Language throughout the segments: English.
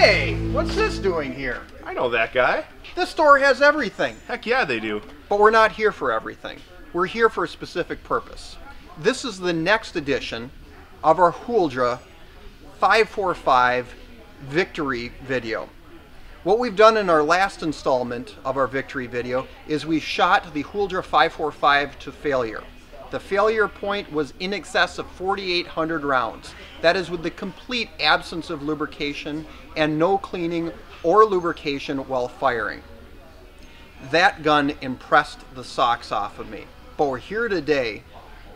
Hey, what's this doing here? I know that guy. This store has everything. Heck yeah, they do. But we're not here for everything. We're here for a specific purpose. This is the next edition of our Huldra 545 Victory video. What we've done in our last installment of our Victory video is we shot the Huldra 545 to failure. The failure point was in excess of 4,800 rounds. That is with the complete absence of lubrication and no cleaning or lubrication while firing. That gun impressed the socks off of me. But we're here today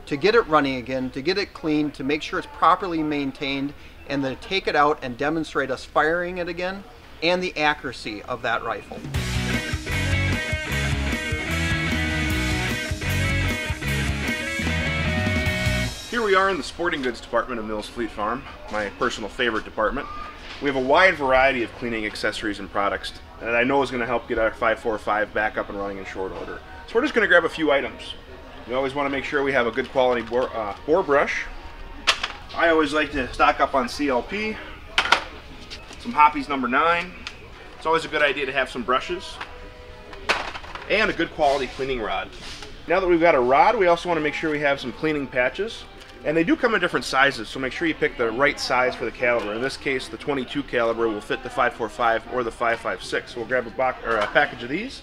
to get it running again, to get it clean, to make sure it's properly maintained, and then take it out and demonstrate us firing it again and the accuracy of that rifle. Here we are in the sporting goods department of Mills Fleet Farm, my personal favorite department. We have a wide variety of cleaning accessories and products that I know is going to help get our 545 back up and running in short order. So we're just going to grab a few items. We always want to make sure we have a good quality bore brush. I always like to stock up on CLP, some Hoppies number 9. It's always a good idea to have some brushes and a good quality cleaning rod. Now that we've got a rod, we also want to make sure we have some cleaning patches. And they do come in different sizes, so make sure you pick the right size for the caliber. In this case, the 22 caliber will fit the 545 or the 556. So we'll grab a package of these.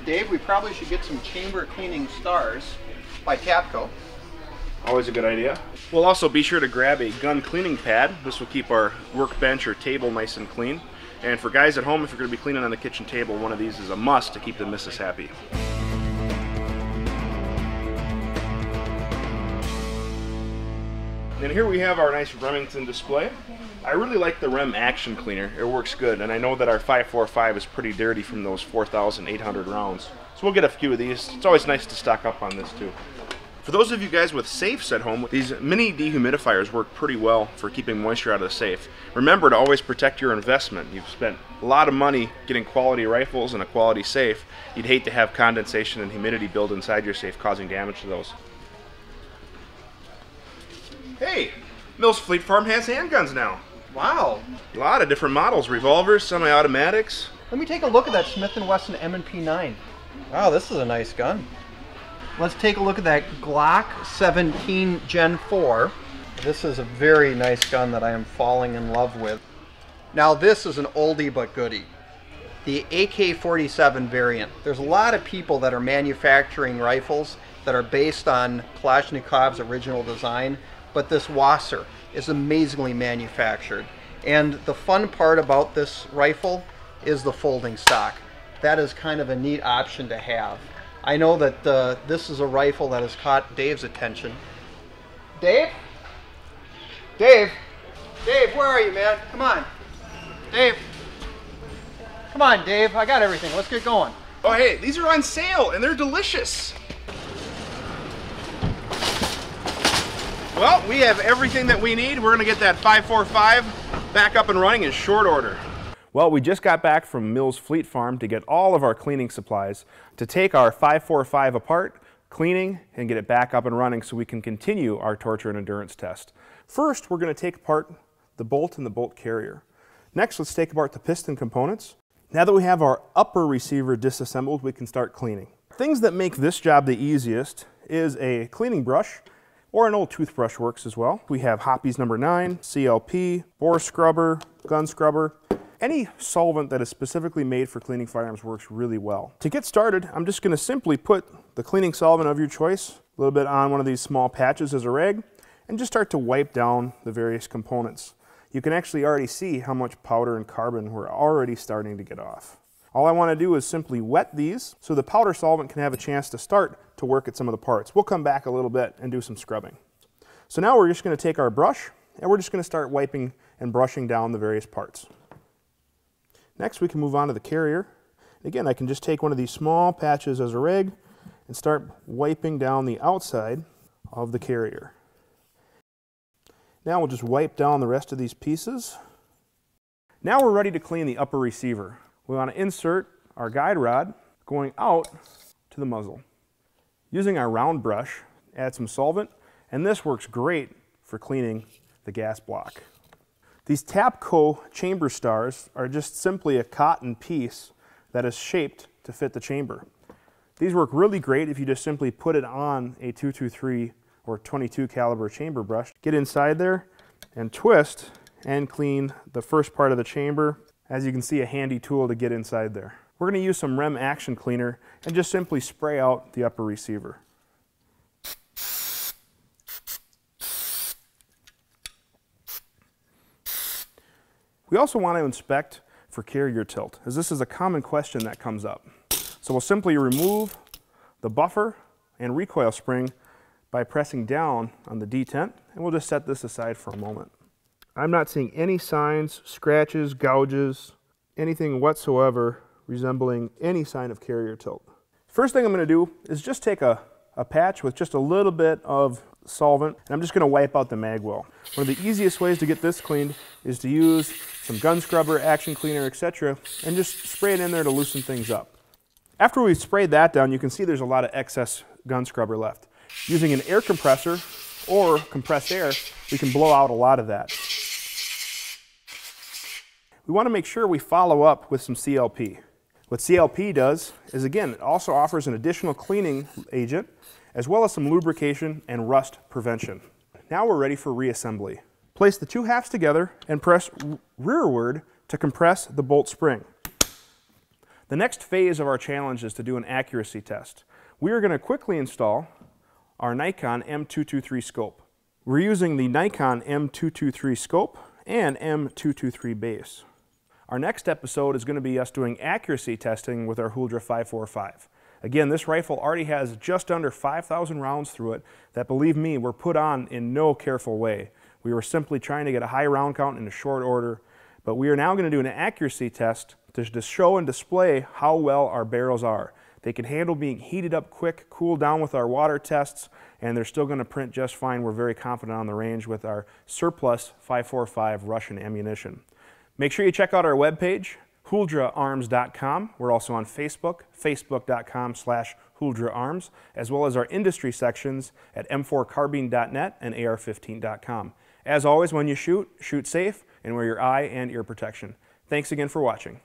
Dave, we probably should get some chamber cleaning stars by Tapco. Always a good idea. We'll also be sure to grab a gun cleaning pad. This will keep our workbench or table nice and clean. And for guys at home, if you're going to be cleaning on the kitchen table, one of these is a must to keep the missus happy. And here we have our nice Remington display. I really like the Rem Action Cleaner. It works good, and I know that our 545 is pretty dirty from those 4,800 rounds. So we'll get a few of these. It's always nice to stock up on this too. For those of you guys with safes at home, these mini dehumidifiers work pretty well for keeping moisture out of the safe. Remember to always protect your investment. You've spent a lot of money getting quality rifles and a quality safe. You'd hate to have condensation and humidity build inside your safe, causing damage to those. Hey, Mills Fleet Farm has handguns now. Wow. A lot of different models, revolvers, semi-automatics. Let me take a look at that Smith & Wesson M&P 9. Wow, this is a nice gun. Let's take a look at that Glock 17 Gen 4. This is a very nice gun that I am falling in love with. Now this is an oldie but goodie. The AK-47 variant. There's a lot of people that are manufacturing rifles that are based on Kalashnikov's original design, but this Wasser is amazingly manufactured. And the fun part about this rifle is the folding stock. That is kind of a neat option to have. I know that this is a rifle that has caught Dave's attention. Dave? Dave? Dave, where are you, man? Come on. Dave. Come on, Dave. I got everything. Let's get going. Oh, hey, these are on sale and they're delicious. Well, we have everything that we need. We're going to get that 545 back up and running in short order. Well, we just got back from Mills Fleet Farm to get all of our cleaning supplies to take our 545 apart, cleaning, and get it back up and running so we can continue our torture and endurance test. First, we're going to take apart the bolt and the bolt carrier. Next, let's take apart the piston components. Now that we have our upper receiver disassembled, we can start cleaning. Things that make this job the easiest is a cleaning brush, or an old toothbrush works as well. We have Hoppies number 9, CLP, bore scrubber, gun scrubber. Any solvent that is specifically made for cleaning firearms works really well. To get started, I'm just going to simply put the cleaning solvent of your choice, a little bit on one of these small patches as a rag, and just start to wipe down the various components. You can actually already see how much powder and carbon we're already starting to get off. All I want to do is simply wet these so the powder solvent can have a chance to start to work at some of the parts. We'll come back a little bit and do some scrubbing. So now we're just going to take our brush and we're just going to start wiping and brushing down the various parts. Next we can move on to the carrier. Again, I can just take one of these small patches as a rag and start wiping down the outside of the carrier. Now we'll just wipe down the rest of these pieces. Now we're ready to clean the upper receiver. We want to insert our guide rod going out to the muzzle. Using our round brush, add some solvent, and this works great for cleaning the gas block. These Tapco chamber stars are just simply a cotton piece that is shaped to fit the chamber. These work really great if you just simply put it on a 223 or 22 caliber chamber brush. Get inside there and twist and clean the first part of the chamber. As you can see, a handy tool to get inside there. We're going to use some REM action cleaner and just simply spray out the upper receiver. We also want to inspect for carrier tilt, as this is a common question that comes up. So we'll simply remove the buffer and recoil spring by pressing down on the detent, and we'll just set this aside for a moment. I'm not seeing any signs, scratches, gouges, anything whatsoever resembling any sign of carrier tilt. First thing I'm going to do is just take a patch with just a little bit of solvent, and I'm just going to wipe out the mag well. One of the easiest ways to get this cleaned is to use some gun scrubber, action cleaner, etc., and just spray it in there to loosen things up. After we've sprayed that down, you can see there's a lot of excess gun scrubber left. Using an air compressor or compressed air, we can blow out a lot of that. We want to make sure we follow up with some CLP. What CLP does is, again, it also offers an additional cleaning agent as well as some lubrication and rust prevention. Now we're ready for reassembly. Place the two halves together and press rearward to compress the bolt spring. The next phase of our challenge is to do an accuracy test. We are going to quickly install our Nikon M223 scope. We're using the Nikon M223 scope and M223 base. Our next episode is going to be us doing accuracy testing with our Huldra 545. Again, this rifle already has just under 5,000 rounds through it that, believe me, were put on in no careful way. We were simply trying to get a high round count in a short order, but we are now going to do an accuracy test to show and display how well our barrels are. They can handle being heated up quick, cooled down with our water tests, and they're still going to print just fine. We're very confident on the range with our surplus 545 Russian ammunition. Make sure you check out our webpage, HuldraArms.com. We're also on Facebook, facebook.com/HuldraArms, as well as our industry sections at m4carbine.net and ar15.com. As always, when you shoot, shoot safe and wear your eye and ear protection. Thanks again for watching.